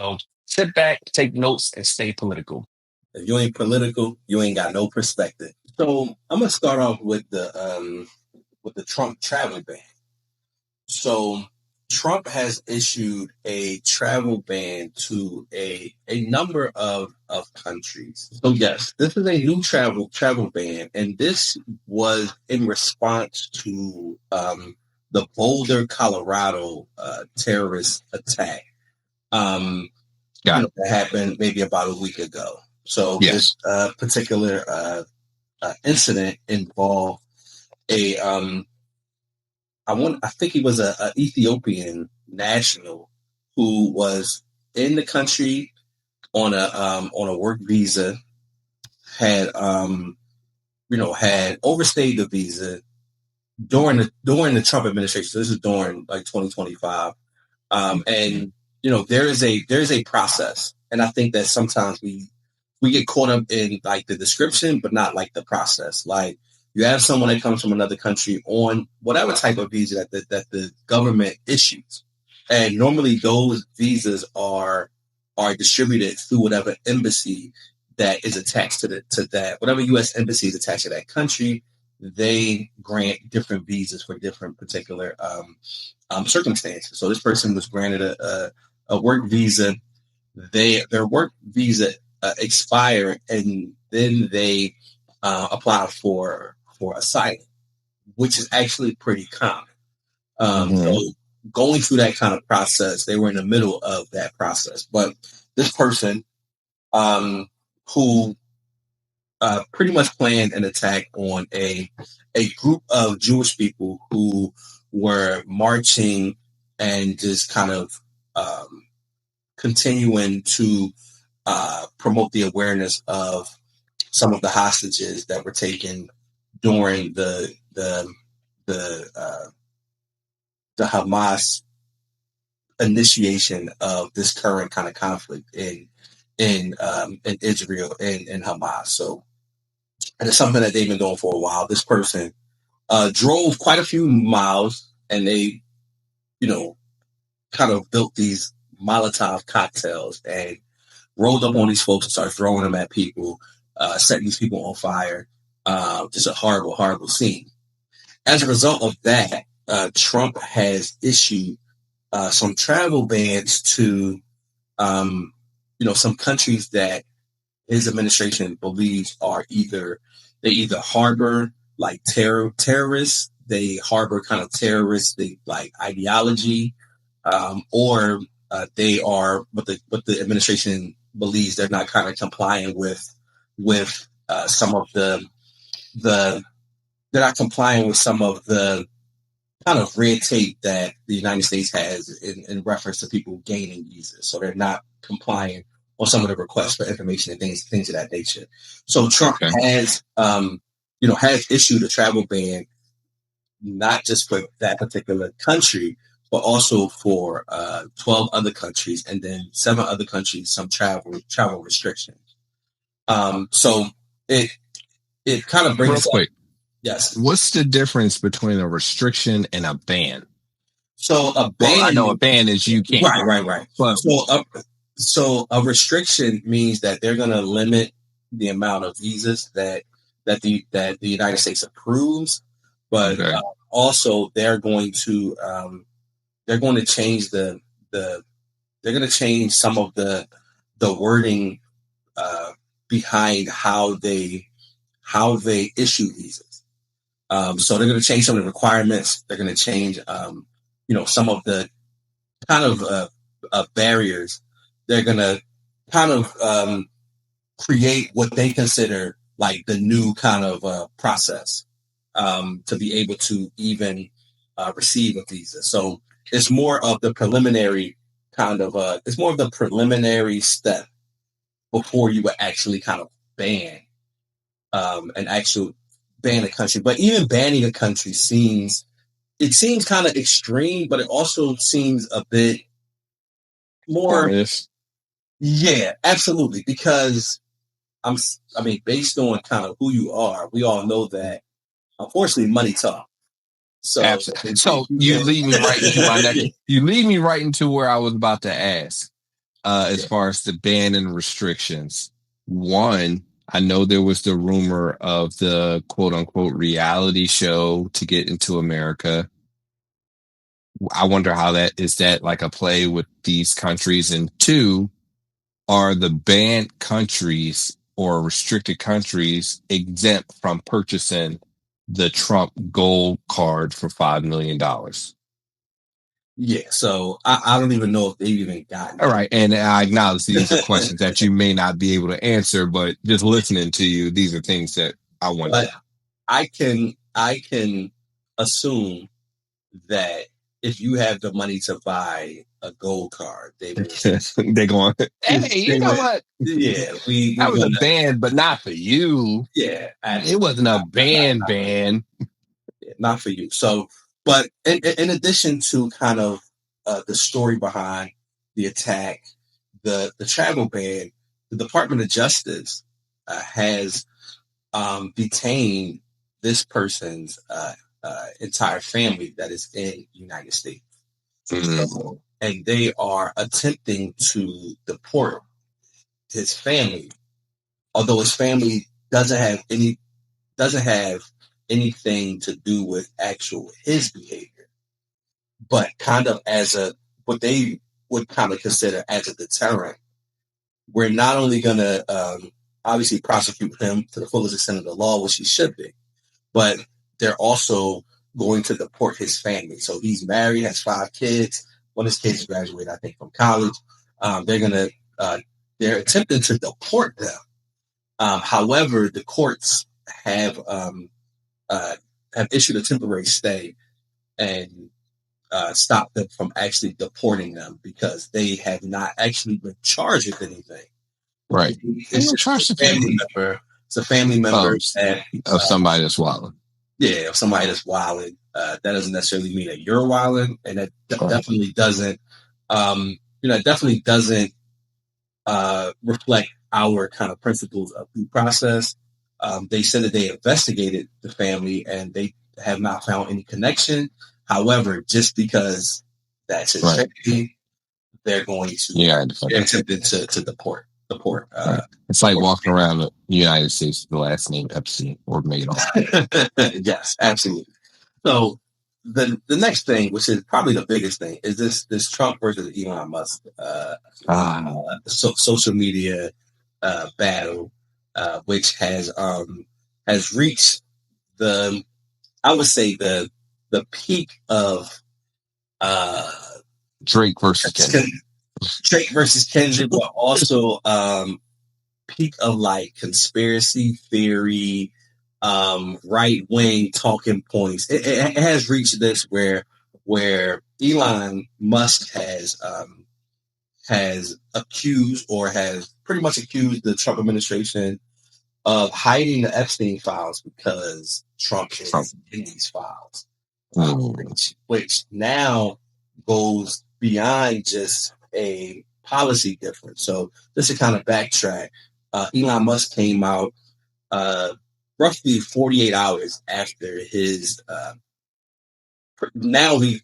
So sit back, take notes, and stay political. If you ain't political, you ain't got no perspective. So I'm gonna start off with the Trump travel ban. So Trump has issued a travel ban to a number of countries. So yes, this is a new travel ban, and this was in response to the Boulder, Colorado terrorist attack. That happened maybe about a week ago. So this particular incident involved a I think he was a Ethiopian national who was in the country on a work visa, had had overstayed the visa during the Trump administration. So this is during like 2025, and there is a process, and I think that sometimes we get caught up in like the description, but not like the process. Like you have someone that comes from another country on whatever type of visa that the government issues, and normally those visas are distributed through whatever embassy that is attached to that whatever U.S. embassy is attached to that country. They grant different visas for different particular circumstances. So this person was granted a work visa. Their work visa expired, and then they apply for asylum, which is actually pretty common. So going through that kind of process, they were in the middle of that process. But this person, who pretty much planned an attack on a group of Jewish people who were marching and just kind of continuing to promote the awareness of some of the hostages that were taken during the Hamas initiation of this current kind of conflict in Israel and Hamas. So, and it's something that they've been doing for a while. This person drove quite a few miles, and they, kind of built these Molotov cocktails and rolled up on these folks and started throwing them at people, setting these people on fire. Just a horrible, horrible scene. As a result of that, Trump has issued some travel bans to, some countries that his administration believes are either harbor like terrorists, they harbor kind of terroristic like ideology, or they are what the administration believes they're not kind of complying with some of the they're not complying with some of the kind of red tape that the United States has in reference to people gaining visas. So they're not complying on some of the requests for information and things of that nature. So Trump has issued a travel ban, not just for that particular country, but also for 12 other countries, and then 7 other countries, some travel restrictions. So it kind of brings real quick. Yes. What's the difference between a restriction and a ban? So a ban, I know a ban is you can't. Right. But, so a restriction means that they're going to limit the amount of visas that the United States approves, but also they're going to change they're going to change some of the wording behind how they issue visas. So they're going to change some of the requirements. They're going to change, some of the kind of barriers. They're going to kind of create what they consider like the new kind of process to be able to even receive a visa. So it's more of the preliminary it's more of the preliminary step before you would actually kind of ban an actual ban a country. But even banning a country seems kind of extreme, but it also seems a bit more. Yeah, absolutely. Because based on kind of who you are, we all know that unfortunately money talks. So you lead me right into my next. You lead me right into where I was about to ask. as far as the ban and restrictions. One, I know there was the rumor of the quote unquote reality show to get into America. I wonder how that like a play with these countries. And two, are the banned countries or restricted countries exempt from purchasing the Trump gold card for $5 million? Yeah, so I don't even know if they've even gotten it. All right. And I acknowledge these are questions that you may not be able to answer, but just listening to you, these are things that I wonder. But I can assume that if you have the money to buy a gold card, they will. They're going, hey, you know what? Yeah, that was a ban, but not for you. Yeah, it wasn't a ban. Not for you. So, but in addition to kind of the story behind the attack, the travel ban, the Department of Justice has detained this person's entire family that is in the United States. So, and they are attempting to deport his family, although his family doesn't have anything to do with actual his behavior, but kind of as what they would kind of consider as a deterrent. We're not only going to obviously prosecute him to the fullest extent of the law, which he should be, but they're also going to deport his family. So he's married, has 5 kids. One of his kids graduated, I think, from college. They're attempting to deport them. However, the courts have issued a temporary stay and stopped them from actually deporting them because they have not actually been charged with anything. Right. It's just a family member. It's a family member of somebody that's wilding. Yeah, of somebody that's wilding. That doesn't necessarily mean that you're wilding, and that definitely doesn't. It definitely doesn't reflect our kind of principles of due process. They said that they investigated the family and they have not found any connection. However, just because that's his family, they're going to attempted to deport. It's like walking around the United States with the last name Epstein or Madoff. Yes, absolutely. So the next thing, which is probably the biggest thing, is this Trump versus Elon Musk social media battle, which has reached the peak of Drake versus Kendrick. Drake versus Kendrick, but also peak of like conspiracy theory, right wing talking points. It has reached this where Elon Musk has accused or has pretty much accused the Trump administration of hiding the Epstein files because Trump is in these files, which now goes beyond just a policy difference. So just to kind of backtrack, Elon Musk came out roughly 48 hours after his now we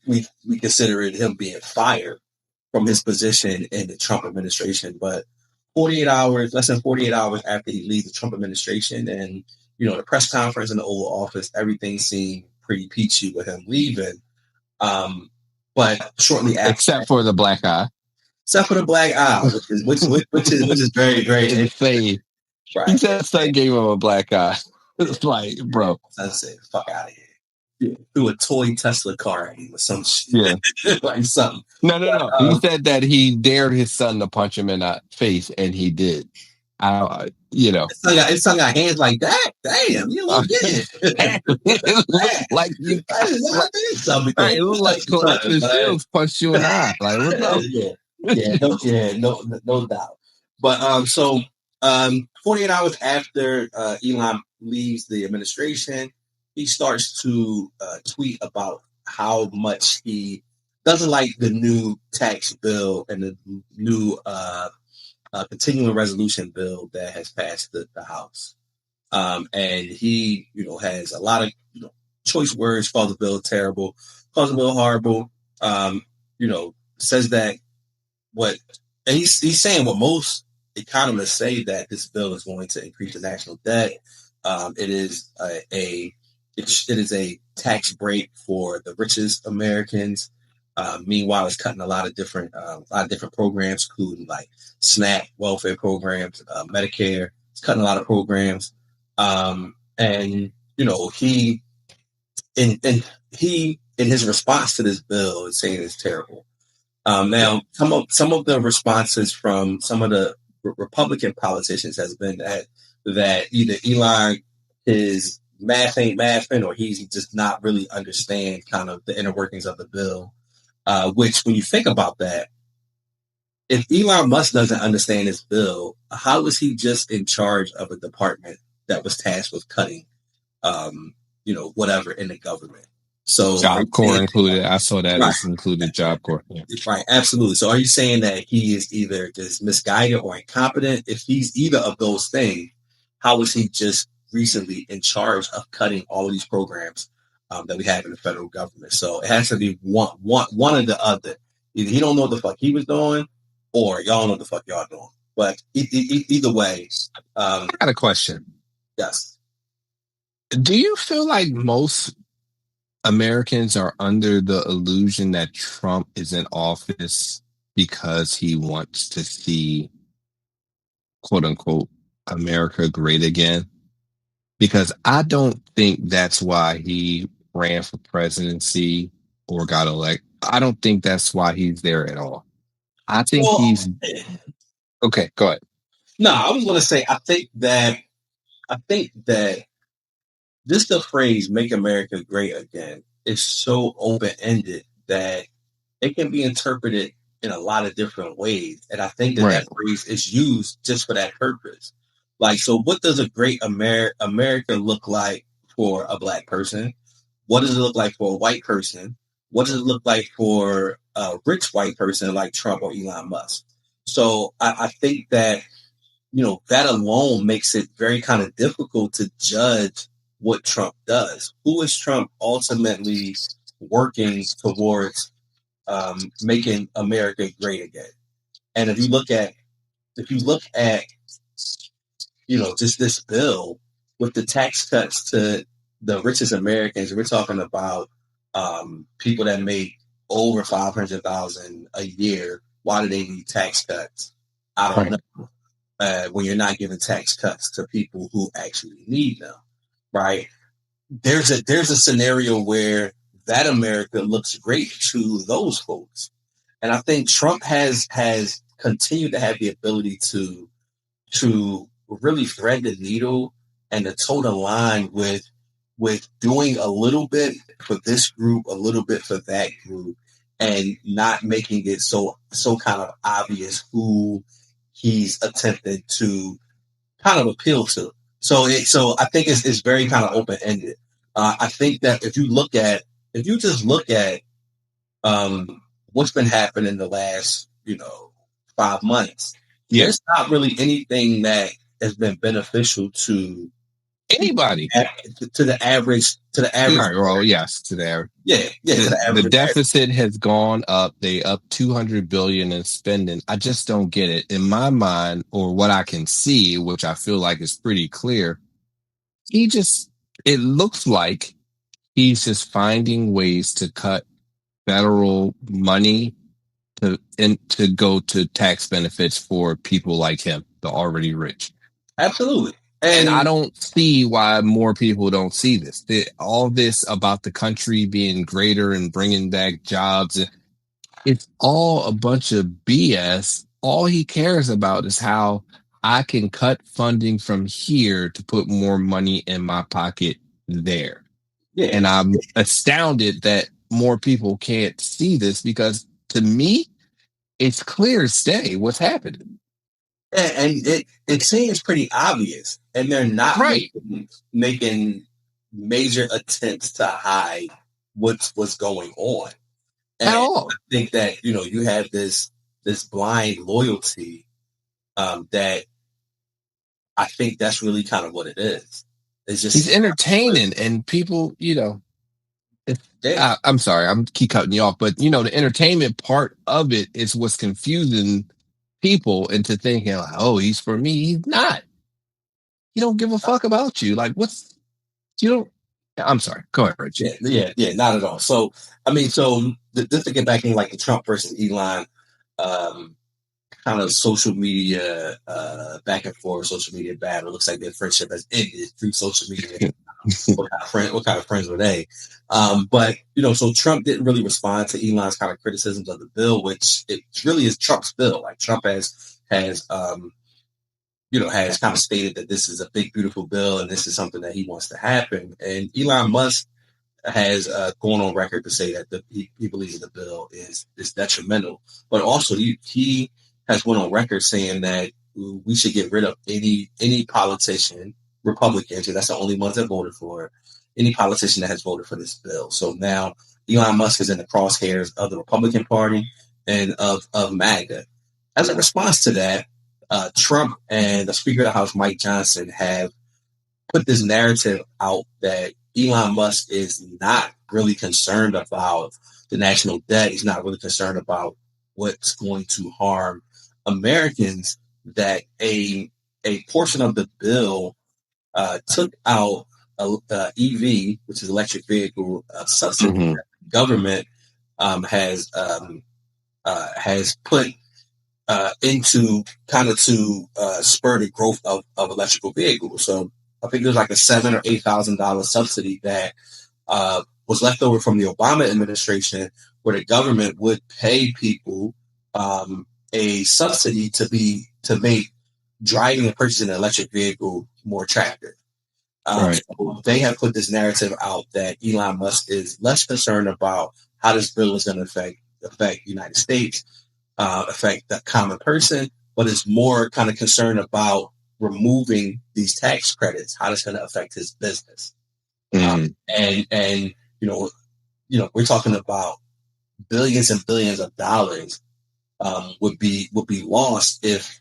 consider it him being fired from his position in the Trump administration, but less than 48 hours after he leaves the Trump administration, and the press conference in the Oval Office, everything seemed pretty peachy with him leaving. But shortly after, except for the black eye, which is very, very insane. Right. He said son gave him a black eye. It's like, bro, son said, "Fuck out of here." Yeah. Threw a toy Tesla car at him or some shit. Yeah. Like something. No. He said that he dared his son to punch him in the face, and he did. His son got hands like that. Damn, you look good. Like you. It looked like Collective Fields punched you in the eye. Like, what's up? No doubt. But 48 hours after Elon leaves the administration, he starts to tweet about how much he doesn't like the new tax bill and the new continuing resolution bill that has passed the House. And he, has a lot of, choice words, calls the bill terrible, calls the bill horrible, says that And he's saying what most economists say, that this bill is going to increase the national debt. It is a tax break for the richest Americans. Meanwhile, it's cutting a lot of different programs, including like SNAP welfare programs, Medicare. It's cutting a lot of programs, and he in his response to this bill is saying it's terrible. Now, some of the responses from some of the Republican politicians has been that either Elon, his math ain't mathing, or he just not really understand kind of the inner workings of the bill. Which, when you think about that, if Elon Musk doesn't understand this bill, how is he just in charge of a department that was tasked with cutting, whatever in the government? So Job Corps included. I saw that it's included Job Corps. Yeah. Right, absolutely. So are you saying that he is either just misguided or incompetent? If he's either of those things, how is he just recently in charge of cutting all of these programs that we have in the federal government? So it has to be one or the other. Either he don't know what the fuck he was doing, or y'all know what the fuck y'all doing. But either way. I got a question. Yes. Do you feel like most Americans are under the illusion that Trump is in office because he wants to see, quote unquote, America great again? Because I don't think that's why he ran for presidency or got elected. I don't think that's why he's there at all. I think he's okay. Go ahead. No, I was going to say, I think that just the phrase "Make America Great Again" is so open-ended that it can be interpreted in a lot of different ways. And I think that phrase is used just for that purpose. Like, so what does a great America look like for a black person? What does it look like for a white person? What does it look like for a rich white person like Trump or Elon Musk? So I think that, that alone makes it very kind of difficult to judge what Trump does. Who is Trump ultimately working towards making America great again? And if you look at just this bill with the tax cuts to the richest Americans, we're talking about people that make over $500,000 a year. Why do they need tax cuts? I don't know. When you're not giving tax cuts to people who actually need them, right? There's a scenario where that America looks great to those folks, and I think Trump has continued to have the ability to really thread the needle and to toe the line with doing a little bit for this group, a little bit for that group, and not making it so kind of obvious who he's attempting to kind of appeal to. So I think it's very kind of open ended. I think that if you just look at what's been happening in the last 5 months, there's not really anything that has been beneficial to anybody, to the average. Right, well, yes, to the average. The deficit has gone up. They up $200 billion in spending. I just don't get it. In my mind, or what I can see, which I feel like is pretty clear, it looks like he's just finding ways to cut federal money to go to tax benefits for people like him, the already rich. Absolutely. And I don't see why more people don't see this. All this about the country being greater and bringing back jobs, it's all a bunch of BS. All he cares about is how I can cut funding from here to put more money in my pocket there. Yeah. And I'm astounded that more people can't see this, because to me, it's clear as day what's happening. And it seems pretty obvious, and they're not making major attempts to hide what's going on. And at all. I think that you have this blind loyalty that I think that's really kind of what it is. It's just he's entertaining, and people, I'm sorry, I'm keep cutting you off, but the entertainment part of it is what's confusing people into thinking like, oh, he's for me. He's not. He don't give a fuck about you. Like, you don't. I'm sorry. Go ahead, Reggie. Yeah, not at all. So, I mean, just to get back in like the Trump versus Elon, kind of social media back and forth, social media battle. It looks like their friendship has ended through social media. What kind of friends were they? But so Trump didn't really respond to Elon's kind of criticisms of the bill, which it really is Trump's bill. Like Trump has kind of stated that this is a big, beautiful bill and this is something that he wants to happen. And Elon Musk has gone on record to say that he believes the bill is detrimental, but also he has went on record saying that we should get rid of any politician, Republicans, and that's the only ones that voted for it, any politician that has voted for this bill. So now Elon Musk is in the crosshairs of the Republican Party and of MAGA. As a response to that, Trump and the Speaker of the House, Mike Johnson, have put this narrative out that Elon Musk is not really concerned about the national debt. He's not really concerned about what's going to harm Americans, that a portion of the bill took out EV, which is electric vehicle subsidy. Mm-hmm. That the government has put into kind of to spur the growth of electrical vehicles. So I think there's like a $7,000 or $8,000 subsidy that was left over from the Obama administration, where the government would pay people a subsidy to make driving and purchasing an electric vehicle more attractive. Right. So they have put this narrative out that Elon Musk is less concerned about how this bill is going to affect the United States, affect the common person, but is more kind of concerned about removing these tax credits, how it's going to affect his business. And we're talking about billions and billions of dollars would be lost if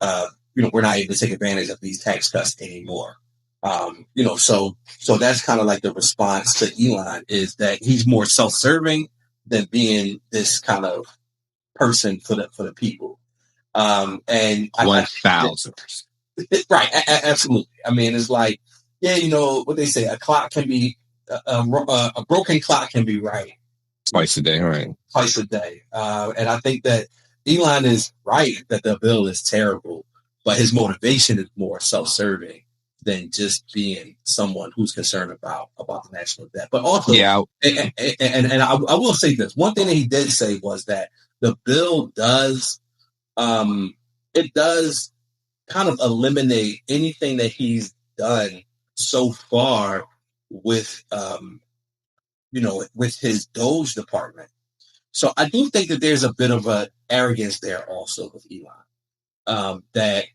we're not able to take advantage of these tax cuts anymore. So that's kind of like the response to Elon, is that he's more self-serving than being this kind of person for the people. And 1,000%. Right. Absolutely. I mean, it's like, what they say, a clock can be a broken clock can be right twice a day. Right. Twice a day. And I think that Elon is right that the bill is terrible, but his motivation is more self-serving than just being someone who's concerned about the national debt. But also, and I will say this. One thing that he did say was that the bill does kind of eliminate anything that he's done so far with with his Doge department. So I do think that there's a bit of a arrogance there also with Elon, that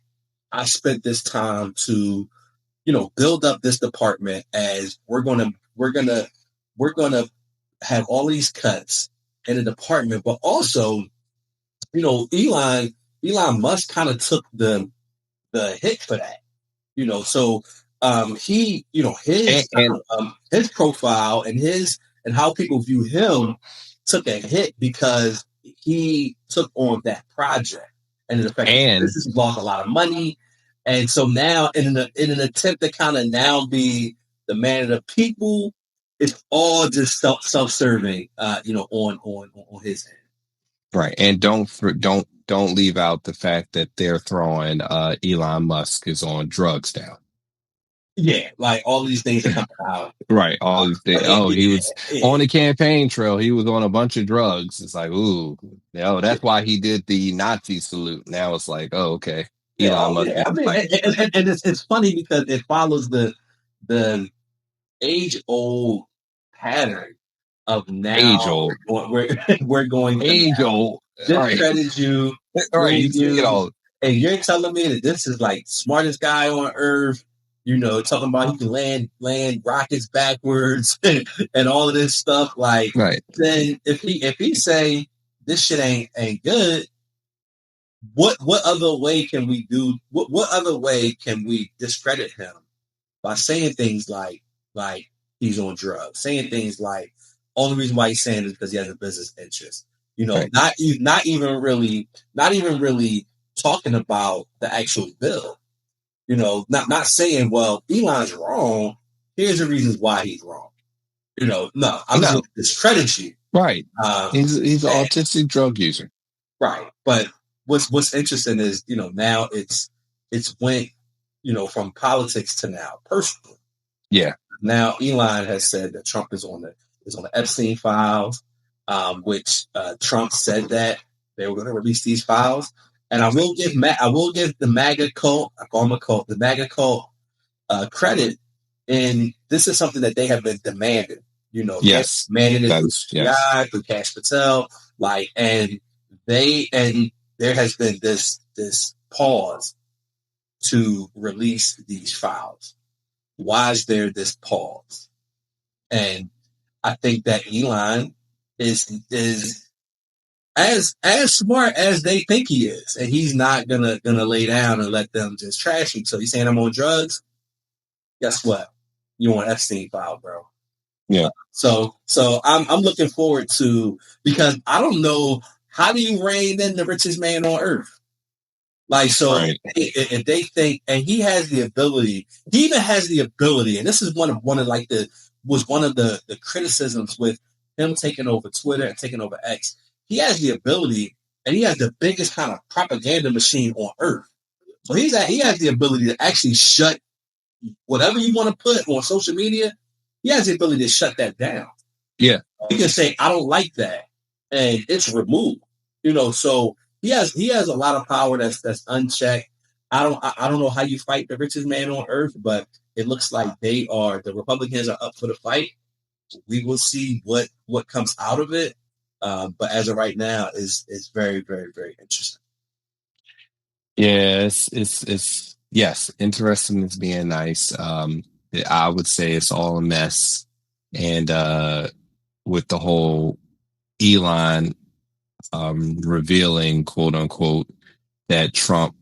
I spent this time to build up this department as we're gonna have all these cuts in the department, but also Elon Musk kind of took the hit for that, so he his profile and how people view him took a hit because he took on that project, and it affected this has lost a lot of money. And so now, in an attempt to kind of now be the man of the people, it's all just self-serving, on his end. Right, and don't leave out the fact that they're throwing Elon Musk is on drugs now. Yeah, like all these things are coming out. Right, all these things. Oh, he was on the campaign trail. He was on a bunch of drugs. It's like, ooh, that's why he did the Nazi salute. Now it's like, oh, okay. Elon Musk. I mean, and it's funny because it follows the age-old pattern of now. Age-old. We're going age-old. Discredit you. Right. Hey, you're telling me that this is like smartest guy on earth, talking about he can land rockets backwards and all of this stuff. Like, right. Then if he say this shit ain't good, what other way can we do? What other way can we discredit him by saying things like he's on drugs, saying things like only reason why he's saying it is because he has a business interest, You know, Right. not even really talking about the actual bill. You know, not saying, well, Elon's wrong. Here's the reasons why he's wrong. You know, no, I'm just going to discredit you. Right. He's an autistic drug user. Right. But what's interesting is, you know, now it's went, you know, from politics to now personal. Yeah. Now Elon has said that Trump is on the Epstein files, which Trump said that they were going to release these files. And I will give the MAGA cult, I call them a cult, the MAGA cult credit. And this is something that they have been demanding. You know, yes, demanding it through Cash Patel, and there has been this pause to release these files. Why is there this pause? And I think that Elon is as smart as they think he is, and he's not gonna lay down and let them just trash him. So he's saying I'm on drugs. Guess what? You on Epstein file, bro. Yeah. So I'm looking forward to, because I don't know, how do you rein in the richest man on earth? Like, so if they think, and he has the ability, he even has the ability, and this is one of the criticisms with him taking over Twitter and taking over X. He has the ability, and he has the biggest kind of propaganda machine on earth. So he has the ability to actually shut whatever you want to put on social media. He has the ability to shut that down. Yeah. He can say, I don't like that, and it's removed. You know, so he has a lot of power that's unchecked. I don't know how you fight the richest man on earth, but it looks like the Republicans are up for the fight. We will see what comes out of it. But as of right now, it's very, very, very interesting. Yeah, it's yes, interesting as being nice. I would say it's all a mess. And with the whole Elon revealing, quote unquote, that Trump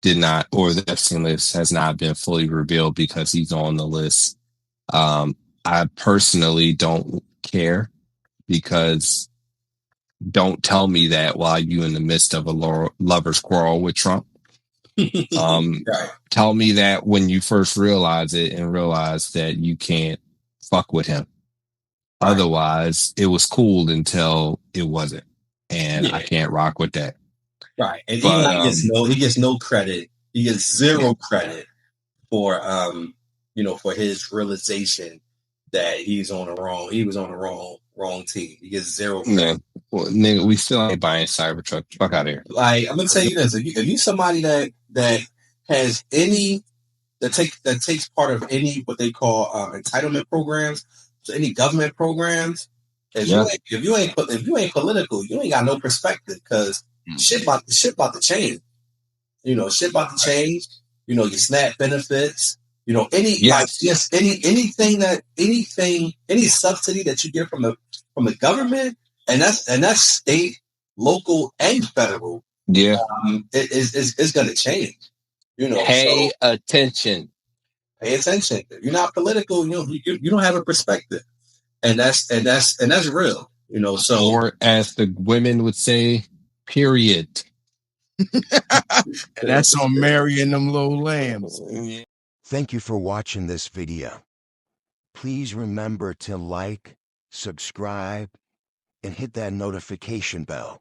did not, or the Epstein list has not been fully revealed because he's on the list. I personally don't care, because don't tell me that while you in the midst of a lover's quarrel with Trump. Right. Tell me that when you first realize it and realize that you can't fuck with him. Right. Otherwise, it was cool until it wasn't, and I can't rock with that. Right, and Elon gets no credit. He gets zero credit for for his realization that he was on the wrong team. He gets zero credit. Yeah. Well, nigga, we still ain't buying Cybertruck. Fuck out of here. Like, I'm gonna tell you this: if you somebody that has any that takes part of any what they call entitlement programs, so any government programs, if you ain't political, you ain't got no perspective, because shit about to change. You know, shit about to change. You know, your SNAP benefits. You know, any subsidy that you get from the government, and that's state, local, and federal. Yeah, it's going to change. You know, pay attention. Pay attention. If you're not political, you don't have a perspective, and that's real. You know, so, or as the women would say, period. That's on Mary and them little lambs. Thank you for watching this video. Please remember to like, subscribe, and hit that notification bell.